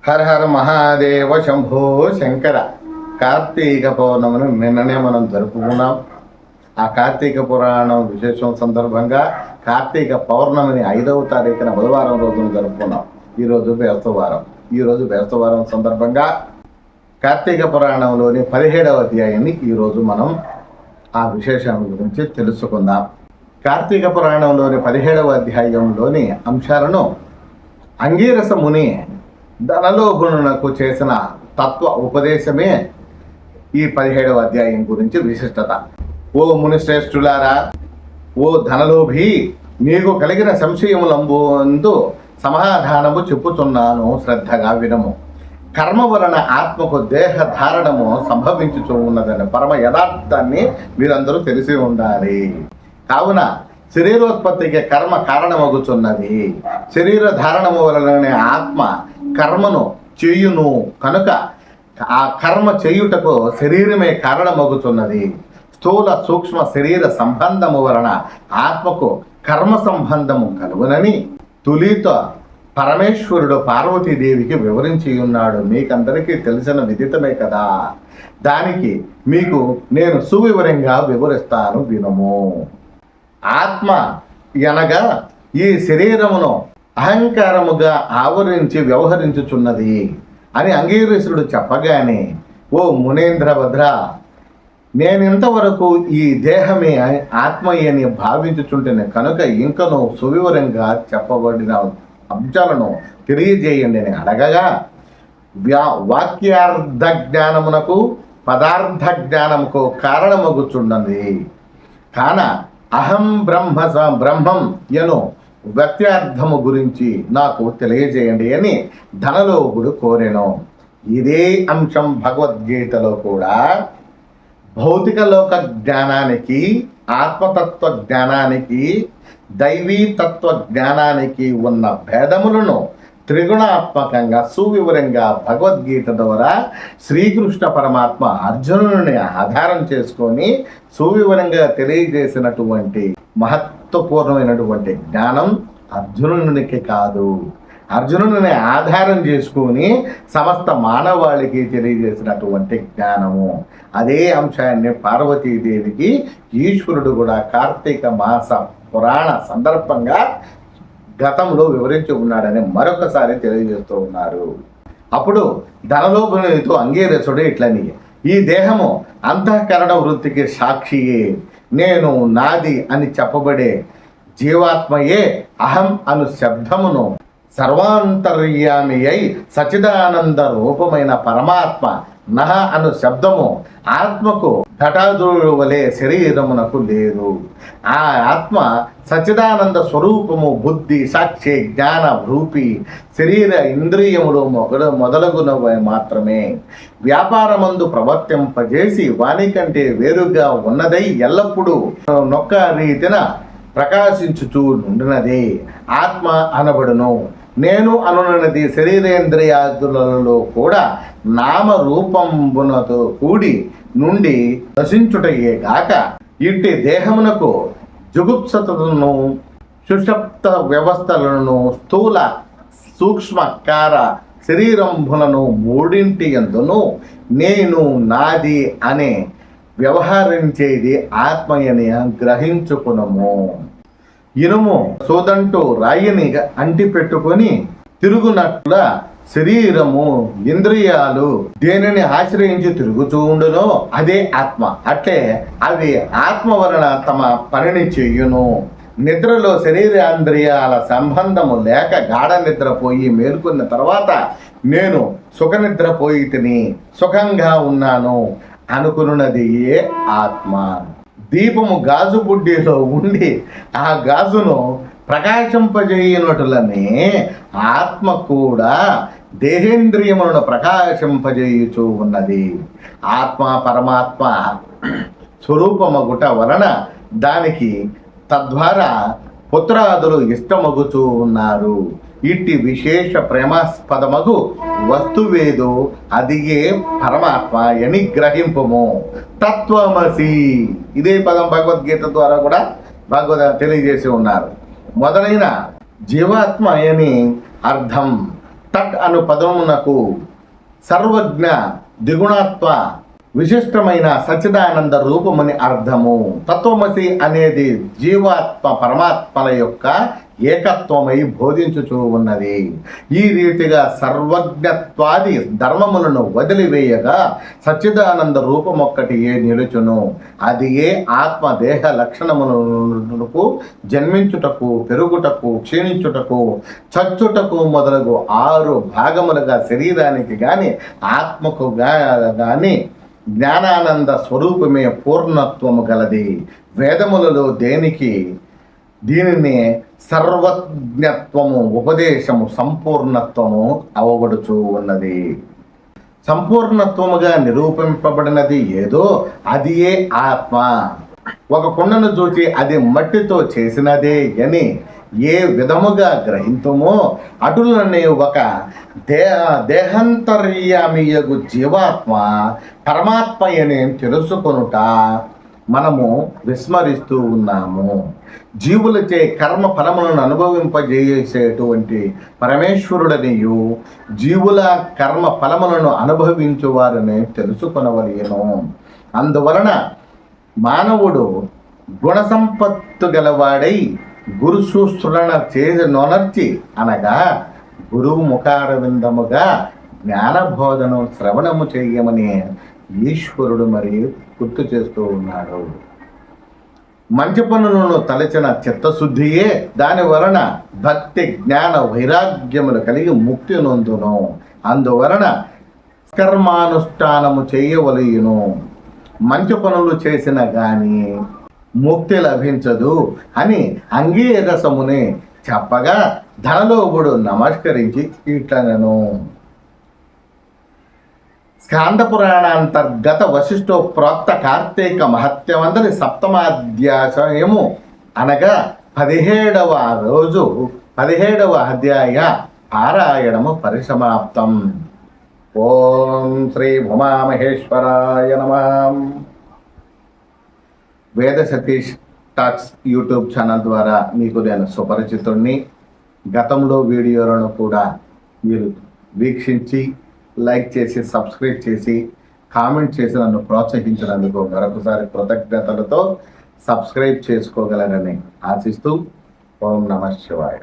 హర హర మహాదేవ శంభో శంకర. కార్తీక పౌర్ణమిని నిన్ననే మనం జరుపుకున్నాం. ఆ కార్తీక పురాణం విశేషం సందర్భంగా కార్తీక పౌర్ణమిని 5వ తారీఖున బుధవారం రోజున జరుపుకున్నాం. ఈరోజు బేస్తవారం సందర్భంగా కార్తీక పురాణంలోని 17వ అధ్యాయాన్ని ఈరోజు మనం ఆ విశేషం గురించి తెలుసుకుందాం. కార్తీక పురాణంలోని 17వ అధ్యాయంలోని అంశాలను అంగీరస ముని ధనలోభునకు చేసిన తత్వ ఉపదేశమే ఈ 17వ అధ్యాయం గురించి విశిష్టత. ఓ మునిశ్రేష్ఠులారా, ఓ ధనలోభి, నీకు కలిగిన సంశయములందు సమాధానము చెప్పుచున్నాను, శ్రద్ధగా వినము. కర్మ వలన ఆత్మకు దేహ ధారణము సంభవించుచూ ఉన్నదని పరమ యథార్థాన్ని మీరందరూ తెలిసి ఉండాలి. కావున శరీరోత్పత్తికి కర్మ కారణమగుచున్నది. శరీర ధారణము వలననే ఆత్మ కర్మను చేయును కనుక ఆ కర్మ చేయుటకు శరీరమే కారణమగుచున్నది. స్థూల సూక్ష్మ శరీర సంబంధము వలన ఆత్మకు కర్మ సంబంధము కలుగునని తొలిత పరమేశ్వరుడు పార్వతీదేవికి వివరించి ఉన్నాడు. మీకందరికీ తెలిసిన విదితమే కదా. దానికి మీకు నేను సువివరంగా వివరిస్తాను, వినము. ఆత్మ అనగా ఈ శరీరమును అహంకారముగా ఆవరించి వ్యవహరించుచున్నది అని అంగీరసుడు చెప్పగానే, ఓ మునేంద్ర భద్ర, నేనింతవరకు ఈ దేహమే ఆత్మయని భావించుచుంటేనే కనుక ఇంకను సువివరంగా చెప్పబడిన అంశాలను తెలియజేయండి అని అడగగా, వాక్యార్థ జ్ఞానమునకు పదార్థ జ్ఞానముకు కారణమగుచున్నది కాన అహం బ్రహ్మం యను వ్యత్యార్థము గురించి నాకు తెలియజేయండి అని ధనలోభుడు కోరెను. ఇదే అంశం భగవద్గీతలో కూడా భౌతిక లోక జ్ఞానానికి, ఆత్మతత్వ జ్ఞానానికి, దైవీ తత్వ జ్ఞానానికి ఉన్న భేదములను త్రిగుణాత్మకంగా సువివరంగా భగవద్గీత ద్వారా శ్రీకృష్ణ పరమాత్మ అర్జునుని ఆధారం చేసుకొని సువివరంగా తెలియజేసినటువంటి మహత్వపూర్ణమైనటువంటి జ్ఞానం అర్జునునికి కాదు, అర్జునుని ఆధారం చేసుకొని సమస్త మానవాళికి తెలియజేసినటువంటి జ్ఞానము. అదే అంశాన్ని పార్వతీదేవికి ఈశ్వరుడు కూడా కార్తీక మాస పురాణ సందర్భంగా గతంలో వివరించి ఉన్నాడని మరొకసారి తెలియజేస్తూ ఉన్నారు. అప్పుడు ధనలోభునితో అంగీరసుడు ఇట్లని, ఈ దేహము అంతఃకరణ వృత్తికి సాక్షియే, నేను నాది అని చెప్పబడే జీవాత్మయే అహం అను శబ్దమును సర్వాంతర్యామి అయి సచిదానంద రూపమైన పరమాత్మ నహ అను శబ్దము ఆత్మకు ఘటాదుల వలె శరీరమునకు లేదు. ఆ ఆత్మ సచిదానంద స్వరూపము బుద్ధి, సాక్షి, జ్ఞాన రూపి శరీర ఇంద్రియములు మొదలగునవి మాత్రమే. వ్యాపారమందు ప్రవర్తింపజేసి వానికంటే వేరుగా ఉన్నదై ఎల్లప్పుడూ నొక్క రీతిన ప్రకాశించుచూ నుండినది ఆత్మ అనబడును. నేను అనున్నది శరీరేంద్రియాదులలో కూడా నామరూపంబునతో కూడి నుండి నశించుటయే గాక ఇట్టి దేహమునకు జుగుప్సతను, సుషప్త వ్యవస్థలను, స్థూల సూక్ష్మకార శరీరంభులను మూడింటి యందును నేను నాది అనే వ్యవహరించేది ఆత్మయని గ్రహించుకునము. ఇనుము సోదంటూ రాయిని అంటి పెట్టుకొని తిరుగునట్ల శరీరము, ఇంద్రియాలు దేనిని ఆశ్రయించి తిరుగుతూ ఉండునో అదే ఆత్మ. అట్లే అవి ఆత్మ వలన తమ పనిని చెయ్యును. నిద్రలో శరీరేంద్రియాల సంబంధము లేక గాఢ నిద్రపోయి మేల్కొన్న తర్వాత నేను సుఖనిద్రపోయి తిని సుఖంగా ఉన్నాను అనుకున్నది ఏ ఆత్మ. దీపము గాజు బుడ్డిలో ఉండి ఆ గాజును ప్రకాశింపజేయునట్లనే ఆత్మ కూడా దేహేంద్రియములను ప్రకాశింపజేయుచూ ఉన్నది. ఆత్మ పరమాత్మ స్వరూపమగుట వలన దానికి తద్వారా పుత్రాదులు ఇష్టమగుచూ ఉన్నారు. ఇట్టి విశేష ప్రేమాస్పదమగు వస్తువేదో అదియే పరమాత్మ అని గ్రహింపము. తత్వమసి, ఇదే పదం భగవద్గీత ద్వారా కూడా తెలియజేసి ఉన్నారు. మొదలైన జీవాత్మ అని అర్థం. తట్ అను పదమునకు సర్వజ్ఞ, ద్విగుణత్వ, విశిష్టమైన సచ్చిదానంద రూపమని అర్థము. తత్వమసి అనేది జీవాత్మ పరమాత్మల యొక్క ఏకత్వమై బోధించుచూ ఉన్నది. ఈ రీతిగా సర్వజ్ఞత్వాది ధర్మములను వదిలివేయగా సచ్చిదానంద రూపమొక్కటి నిలుచును. అది ఏ ఆత్మ దేహ లక్షణములకు జన్మించుటకు, పెరుగుటకు, క్షీణించుటకు, చచ్చుటకు మొదలగు 6 భాగములుగా శరీరానికి గాని ఆత్మకు గాని జ్ఞానానంద స్వరూపమే పూర్ణత్వము గలది. వేదములలో దీనిని సర్వజ్ఞత్వము, ఉపదేశము, సంపూర్ణత్వము అవబడుచూ ఉన్నది. సంపూర్ణత్వముగా నిరూపింపబడినది ఏదో అది ఏ ఆత్మ. ఒక కుండను చూచి అది మట్టితో చేసినదే అని ఏ విధముగా గ్రహింతుమో అటులనే ఒక దేహాంతర్యామియగు జీవాత్మ పరమాత్మ అని తెలుసుకొనుట మనము విస్మరిస్తూ ఉన్నాము. జీవులచే కర్మ ఫలములను అనుభవింపజేసేటువంటి పరమేశ్వరుడనియు జీవుల కర్మ ఫలములను అనుభవించువారని తెలుసుకొనవలెను. అందువలన మానవుడు గుణసంపత్తు గలవాడై గురు శుశ్రూషణ నొనర్చి అనగా గురువు ముఖారవిందముగా జ్ఞానబోధను శ్రవణము చేయమని ఈశ్వరుడు మరి గుర్తు చేస్తూ ఉన్నాడు. మంచి పనులను తలచిన చిత్తశుద్ధియే దాని వలన భక్తి, జ్ఞాన, వైరాగ్యములు కలిగి ముక్తి నొందును. అందువలన కర్మానుష్ఠానము చేయవలయును. మంచి పనులు చేసిన గాని ముక్తి లభించదు అని అంగీరసముని చెప్పగా ధనలోభుడు నమస్కరించి ఇట్లనెను. స్కాంద పురాణాంతర్గత వశిష్ఠో ప్రోక్త కార్తీక మహత్యమందరి 7వ అనగా 17వ రోజు 17వ అధ్యాయ పారాయణము పరిసమాప్తం. ఓం శ్రీ ఉమామహేశ్వరాయ నమః. వేద సతీష్ టాక్స్ యూట్యూబ్ ఛానల్ ద్వారా మీకు నేను సుపరిచితుడిని. గతంలో వీడియోలను కూడా మీరు వీక్షించి లైక్ చేసి, సబ్స్క్రైబ్ చేసి, కామెంట్ చేసి నన్ను ప్రోత్సహించినందుకు మరొకసారి కృతజ్ఞతలతో సబ్స్క్రైబ్ చేసుకోగలరని ఆశిస్తూ ఓం నమః శివాయ.